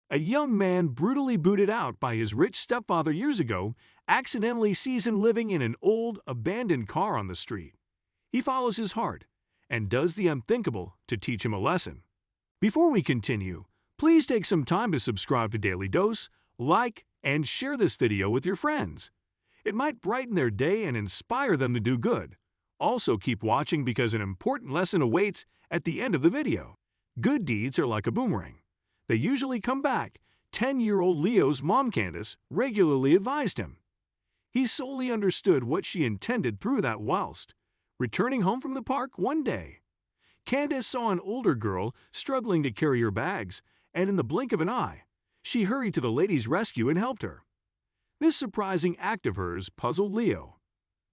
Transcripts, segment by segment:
A young man brutally booted out by his rich stepfather years ago accidentally sees him living in an old, abandoned car on the street. He follows his heart and does the unthinkable to teach him a lesson. Before we continue, please take some time to subscribe to Daily Dose, like, and share this video with your friends. It might brighten their day and inspire them to do good. Also, keep watching because an important lesson awaits at the end of the video. Good deeds are like a boomerang. They usually come back. 10-year-old Leo's mom, Candace, regularly advised him. He solely understood what she intended through that whilst returning home from the park one day. Candace saw an older girl struggling to carry her bags, and in the blink of an eye, she hurried to the lady's rescue and helped her. This surprising act of hers puzzled Leo.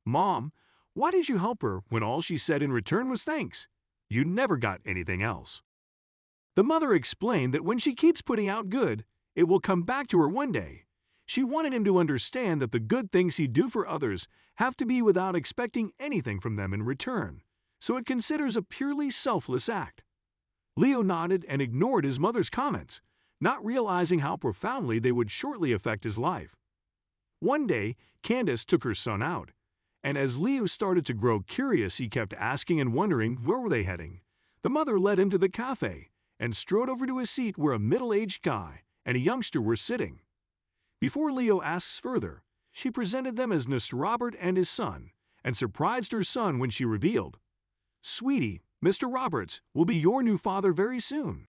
"Mom, why did you help her when all she said in return was thanks? You never got anything else." The mother explained that when she keeps putting out good, it will come back to her one day. She wanted him to understand that the good things he'd do for others have to be without expecting anything from them in return, so it considers a purely selfless act. Leo nodded and ignored his mother's comments, not realizing how profoundly they would shortly affect his life. One day, Candace took her son out, and as Leo started to grow curious, he kept asking and wondering where were they heading. The mother led him to the cafe and strode over to a seat where a middle-aged guy and a youngster were sitting. Before Leo asks further, she presented them as Mr. Robert and his son, and surprised her son when she revealed, "Sweetie, Mr. Roberts will be your new father very soon."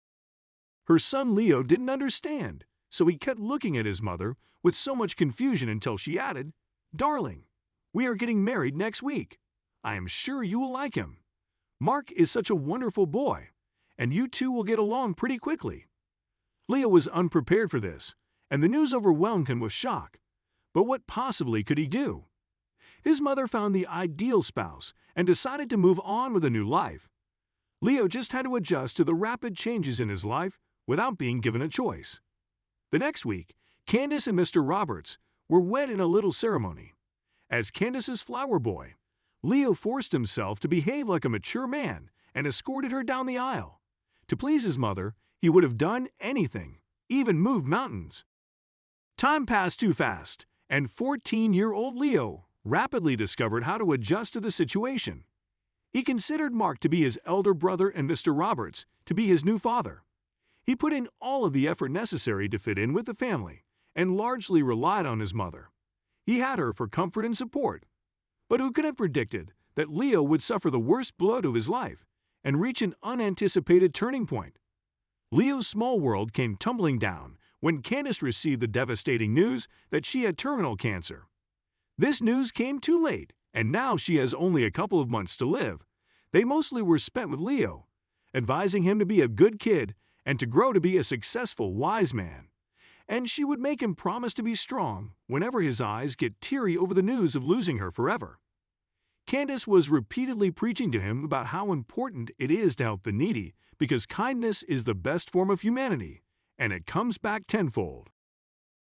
Her son Leo didn't understand, so he kept looking at his mother with so much confusion until she added, "Darling, we are getting married next week. I am sure you will like him. Mark is such a wonderful boy, and you two will get along pretty quickly." Leo was unprepared for this, and the news overwhelmed him with shock. But what possibly could he do? His mother found the ideal spouse and decided to move on with a new life. Leo just had to adjust to the rapid changes in his life without being given a choice. The next week, Candace and Mr. Roberts were wed in a little ceremony. As Candace's flower boy, Leo forced himself to behave like a mature man and escorted her down the aisle. To please his mother, he would have done anything, even moved mountains. Time passed too fast, and 14-year-old Leo rapidly discovered how to adjust to the situation. He considered Mark to be his elder brother and Mr. Roberts to be his new father. He put in all of the effort necessary to fit in with the family and largely relied on his mother. He had her for comfort and support. But who could have predicted that Leo would suffer the worst blow to his life and reach an unanticipated turning point? Leo's small world came tumbling down when Candace received the devastating news that she had terminal cancer. This news came too late, and now she has only a couple of months to live. They mostly were spent with Leo, advising him to be a good kid and to grow to be a successful, wise man. And she would make him promise to be strong whenever his eyes get teary over the news of losing her forever. Candace was repeatedly preaching to him about how important it is to help the needy because kindness is the best form of humanity, and it comes back tenfold.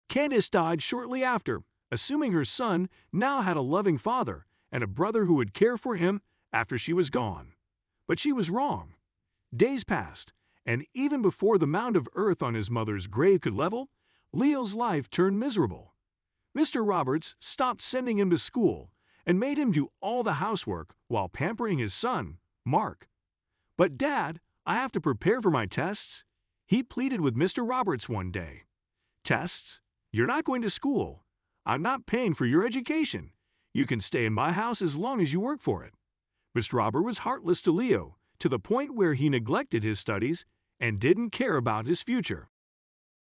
Candace died shortly after, assuming her son now had a loving father and a brother who would care for him after she was gone. But she was wrong. Days passed, and even before the mound of earth on his mother's grave could level, Leo's life turned miserable. Mr. Roberts stopped sending him to school and made him do all the housework while pampering his son, Mark. "But Dad, I have to prepare for my tests," he pleaded with Mr. Roberts one day. "Tests? You're not going to school. I'm not paying for your education. You can stay in my house as long as you work for it." Mr. Robert was heartless to Leo, to the point where he neglected his studies and didn't care about his future.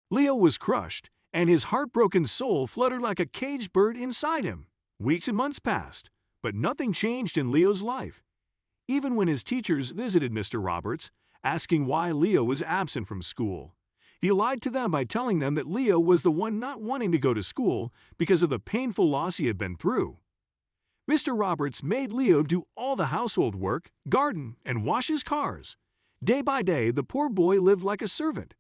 Leo was crushed, and his heartbroken soul fluttered like a caged bird inside him. Weeks and months passed, but nothing changed in Leo's life. Even when his teachers visited Mr. Roberts, asking why Leo was absent from school, he lied to them by telling them that Leo was the one not wanting to go to school because of the painful loss he had been through. Mr. Roberts made Leo do all the household work, garden, and wash his cars. Day by day, the poor boy lived like a servant.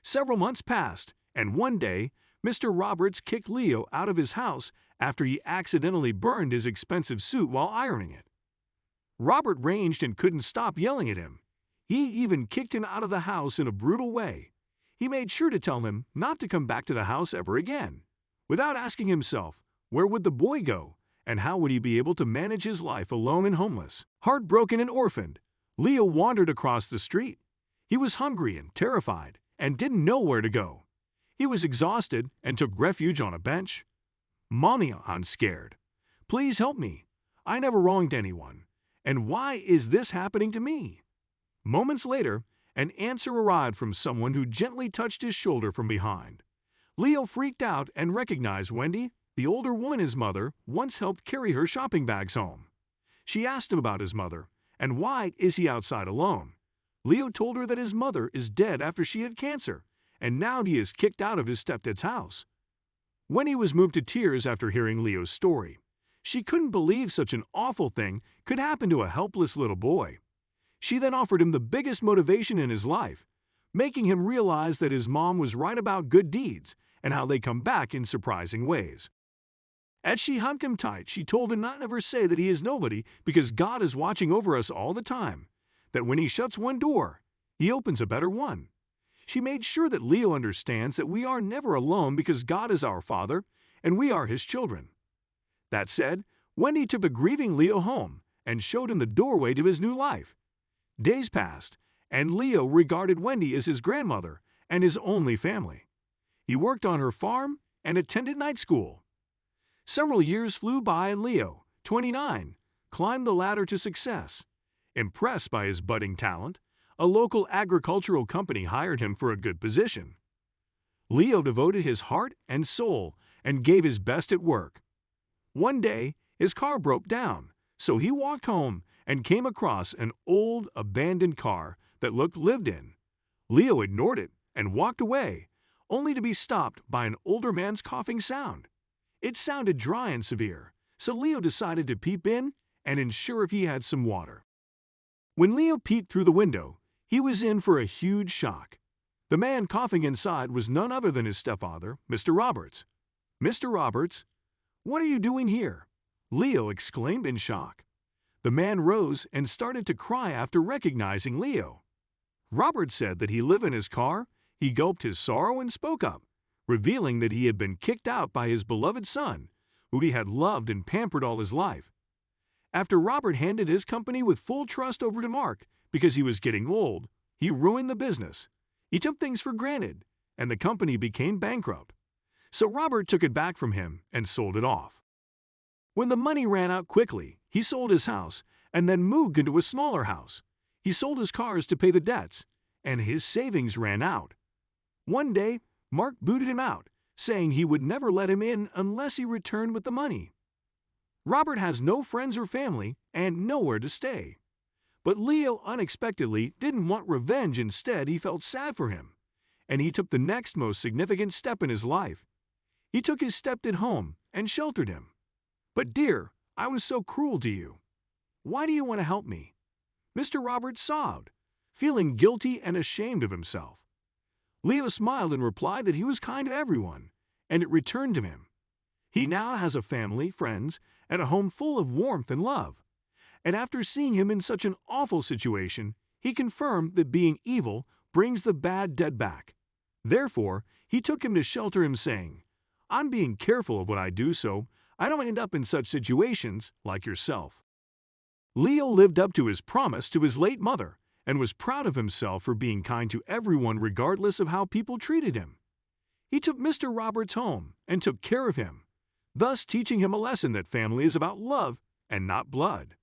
Several months passed, and one day, Mr. Roberts kicked Leo out of his house after he accidentally burned his expensive suit while ironing it. Robert raged and couldn't stop yelling at him. He even kicked him out of the house in a brutal way. He made sure to tell him not to come back to the house ever again, without asking himself, where would the boy go, and how would he be able to manage his life alone and homeless? Heartbroken and orphaned, Leo wandered across the street. He was hungry and terrified, and didn't know where to go. He was exhausted and took refuge on a bench. "Mommy, I'm scared. Please help me. I never wronged anyone. And why is this happening to me?" Moments later, an answer arrived from someone who gently touched his shoulder from behind. Leo freaked out and recognized Wendy, the older woman his mother once helped carry her shopping bags home. She asked him about his mother, and why is he outside alone? Leo told her that his mother is dead after she had cancer, and now he is kicked out of his stepdad's house. Wendy was moved to tears after hearing Leo's story. She couldn't believe such an awful thing could happen to a helpless little boy. She then offered him the biggest motivation in his life, making him realize that his mom was right about good deeds and how they come back in surprising ways. As she hugged him tight, she told him not to ever say that he is nobody because God is watching over us all the time, that when He shuts one door, He opens a better one. She made sure that Leo understands that we are never alone because God is our Father and we are His children. That said, Wendy took the grieving Leo home and showed him the doorway to his new life. Days passed, and Leo regarded Wendy as his grandmother and his only family. He worked on her farm and attended night school. Several years flew by and Leo, 29, climbed the ladder to success. Impressed by his budding talent, a local agricultural company hired him for a good position. Leo devoted his heart and soul and gave his best at work. One day, his car broke down, so he walked home and came across an old, abandoned car that looked lived in. Leo ignored it and walked away, only to be stopped by an older man's coughing sound. It sounded dry and severe, so Leo decided to peep in and ensure if he had some water. When Leo peeked through the window, he was in for a huge shock. The man coughing inside was none other than his stepfather, Mr. Roberts. "Mr. Roberts, what are you doing here?" Leo exclaimed in shock. The man rose and started to cry after recognizing Leo. Robert said that he lived in his car. He gulped his sorrow and spoke up, revealing that he had been kicked out by his beloved son, who he had loved and pampered all his life. After Robert handed his company with full trust over to Mark because he was getting old, he ruined the business. He took things for granted, and the company became bankrupt. So Robert took it back from him and sold it off. When the money ran out quickly, he sold his house and then moved into a smaller house. He sold his cars to pay the debts, and his savings ran out. One day, Mark booted him out, saying he would never let him in unless he returned with the money. Robert has no friends or family and nowhere to stay. But Leo unexpectedly didn't want revenge. Instead, he felt sad for him, and he took the next most significant step in his life. He took his stepdad home and sheltered him. "But dear, I was so cruel to you. Why do you want to help me?" Mr. Roberts sobbed, feeling guilty and ashamed of himself. Leo smiled and replied that he was kind to everyone, and it returned to him. He now has a family, friends, and a home full of warmth and love. And after seeing him in such an awful situation, he confirmed that being evil brings the bad dead back. Therefore, he took him to shelter him, saying, "I'm being careful of what I do so I don't end up in such situations like yourself." Leo lived up to his promise to his late mother and was proud of himself for being kind to everyone regardless of how people treated him. He took Mr. Roberts home and took care of him, thus teaching him a lesson that family is about love and not blood.